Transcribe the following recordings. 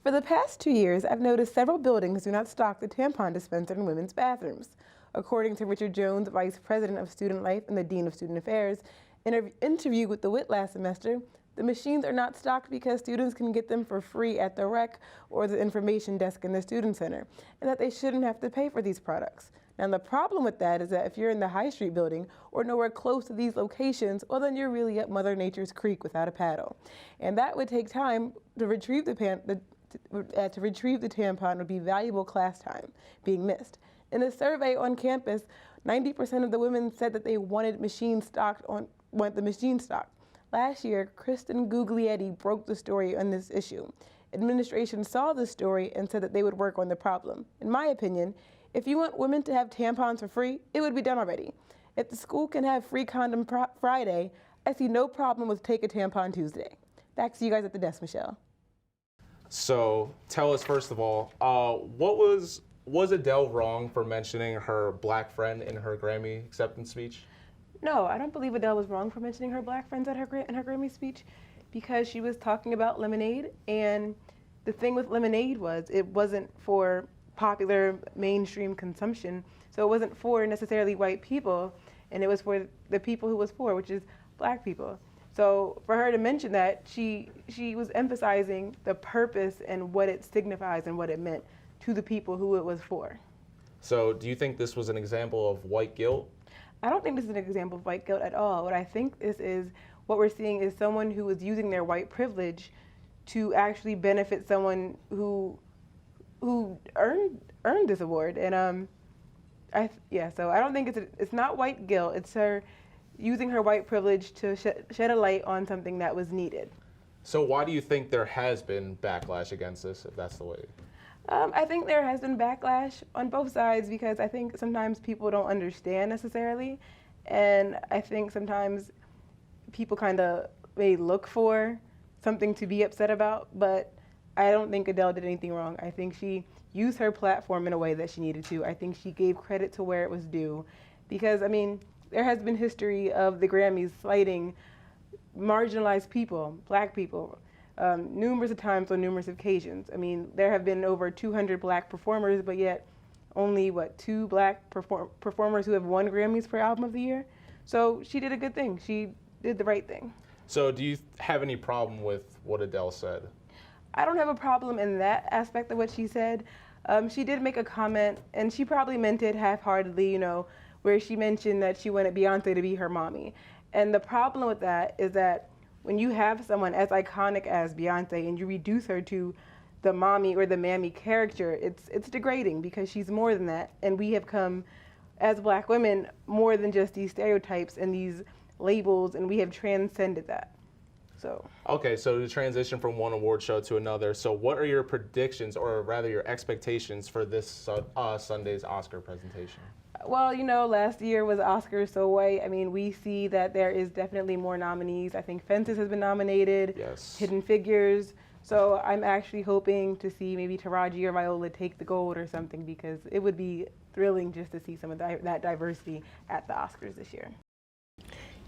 For the past 2 years, I've noticed several buildings do not stock the tampon dispenser in women's bathrooms. According to Richard Jones, Vice President of Student Life and the Dean of Student Affairs, in an interview with the WIT last semester, the machines are not stocked because students can get them for free at the rec or the information desk in the student center, and that they shouldn't have to pay for these products. Now, the problem with that is that if you're in the High Street building or nowhere close to these locations, well, then you're really up Mother Nature's creek without a paddle. And that would take time to retrieve to retrieve the tampon would be valuable class time being missed. In a survey on campus, 90% of the women said that they wanted the machine stocked. Last year, Kristen Guglietti broke the story on this issue. Administration saw the story and said that they would work on the problem. In my opinion, if you want women to have tampons for free, it would be done already. If the school can have free condom Friday, I see no problem with Take a Tampon Tuesday. Back to you guys at the desk, Michelle. So tell us, first of all, was Adele wrong for mentioning her black friend in her Grammy acceptance speech? No, I don't believe Adele was wrong for mentioning her black friends in her Grammy speech, because she was talking about lemonade, and the thing with lemonade was it wasn't for popular mainstream consumption, so it wasn't for necessarily white people, and it was for the people who it was for, which is black people. So for her to mention that, she was emphasizing the purpose and what it signifies and what it meant to the people who it was for. So do you think this was an example of white guilt? I don't think this is an example of white guilt at all. What I think this is, what we're seeing is someone who is using their white privilege to actually benefit someone who earned this award. And so I don't think it's not white guilt. It's her using her white privilege to shed a light on something that was needed. So why do you think there has been backlash against this, if that's the way? I think there has been backlash on both sides, because I think sometimes people don't understand necessarily, and I think sometimes people kind of may look for something to be upset about, but I don't think Adele did anything wrong. I think she used her platform in a way that she needed to. I think she gave credit to where it was due, because, I mean, there has been history of the Grammys slighting marginalized people, black people, numerous of times on numerous occasions. I mean, there have been over 200 black performers, but yet only, 2 black performers who have won Grammys for Album of the Year? So she did a good thing. She did the right thing. So do you have any problem with what Adele said? I don't have a problem in that aspect of what she said. She did make a comment, and she probably meant it half-heartedly, where she mentioned that she wanted Beyonce to be her mommy. And the problem with that is that when you have someone as iconic as Beyonce and you reduce her to the mommy or the mammy character, it's degrading, because she's more than that. And we have come, as black women, more than just these stereotypes and these labels, and we have transcended that. So. Okay, so to transition from one award show to another, so what are your predictions, or rather your expectations, for this Sunday's Oscar presentation? Well, last year was Oscars so white. I mean, we see that there is definitely more nominees. I think Fences has been nominated. Yes. Hidden Figures. So I'm actually hoping to see maybe Taraji or Viola take the gold or something, because it would be thrilling just to see some of that diversity at the Oscars this year.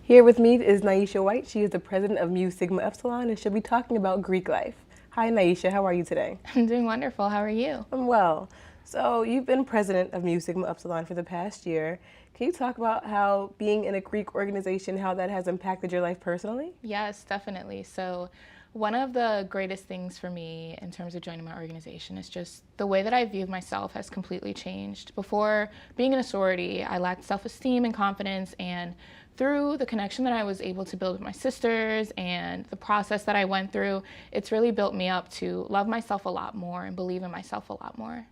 Here with me is Naisha White. She is the president of Mu Sigma Epsilon, and she'll be talking about Greek life. Hi, Naisha. How are you today? I'm doing wonderful. How are you? I'm well. So you've been president of Mu Sigma Epsilon for the past year. Can you talk about how being in a Greek organization, how that has impacted your life personally? Yes, definitely. So one of the greatest things for me in terms of joining my organization is just the way that I view myself has completely changed. Before being in a sorority, I lacked self-esteem and confidence, and through the connection that I was able to build with my sisters and the process that I went through, it's really built me up to love myself a lot more and believe in myself a lot more.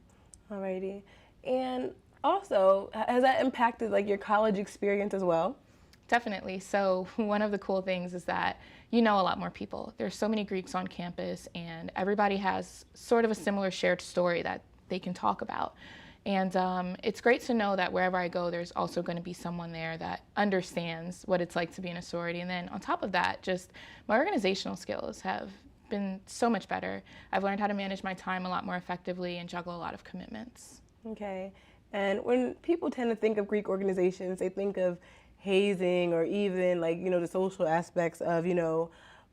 Alrighty. And also, has that impacted your college experience as well? Definitely. So one of the cool things is that you know a lot more people. There's so many Greeks on campus, and everybody has sort of a similar shared story that they can talk about. And it's great to know that wherever I go, there's also going to be someone there that understands what it's like to be in a sorority. And then on top of that, just my organizational skills have been so much better. I've learned how to manage my time a lot more effectively and juggle a lot of commitments. Okay. And when people tend to think of Greek organizations, they think of hazing or even the social aspects of,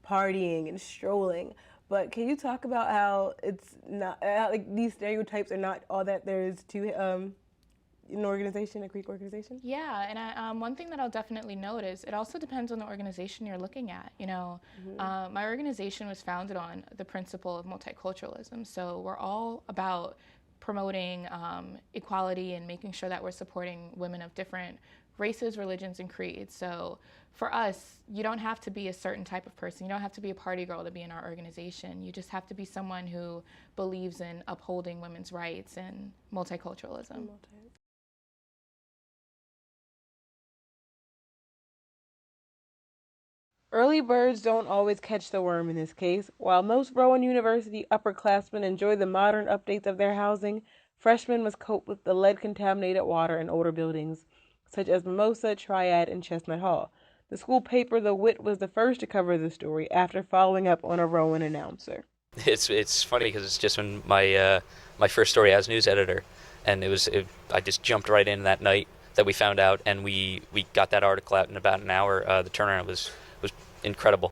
partying and strolling. But can you talk about how it's not how, like these stereotypes are not all that there is to an organization, a Greek organization? Yeah, and one thing that I'll definitely note is it also depends on the organization you're looking at. My organization was founded on the principle of multiculturalism, so we're all about promoting equality and making sure that we're supporting women of different races, religions, and creeds. So for us, you don't have to be a certain type of person. You don't have to be a party girl to be in our organization. You just have to be someone who believes in upholding women's rights and multiculturalism. Early birds don't always catch the worm in this case. While most Rowan University upperclassmen enjoy the modern updates of their housing, freshmen must cope with the lead-contaminated water in older buildings, such as Mimosa, Triad, and Chestnut Hall. The school paper The Wit was the first to cover the story after following up on a Rowan announcer. It's funny because it's just been my first story as news editor, and I just jumped right in that night that we found out, and we got that article out in about an hour. The turnaround was incredible.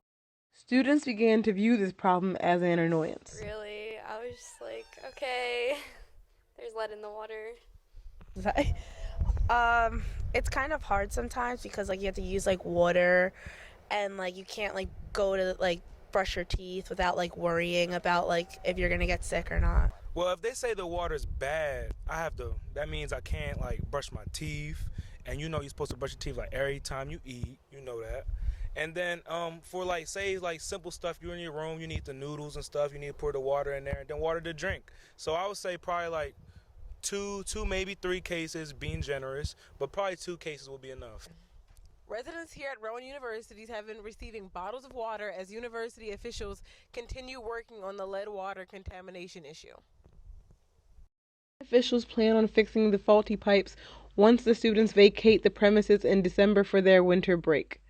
Students began to view this problem as an annoyance. Really, I was just like, okay, there's lead in the water. It's kind of hard sometimes because like you have to use like water, and like you can't like go to like brush your teeth without like worrying about like if you're gonna get sick or not. Well, if they say the water's bad, that means I can't like brush my teeth, and you're supposed to brush your teeth like every time you eat, that. And then for like say like simple stuff, you're in your room, you need the noodles and stuff, you need to pour the water in there, and then water to drink. So I would say probably like two maybe 3 cases, being generous, but probably 2 cases will be enough. Residents here at Rowan University have been receiving bottles of water as university officials continue working on the lead water contamination issue. Officials plan on fixing the faulty pipes once the students vacate the premises in December for their winter break.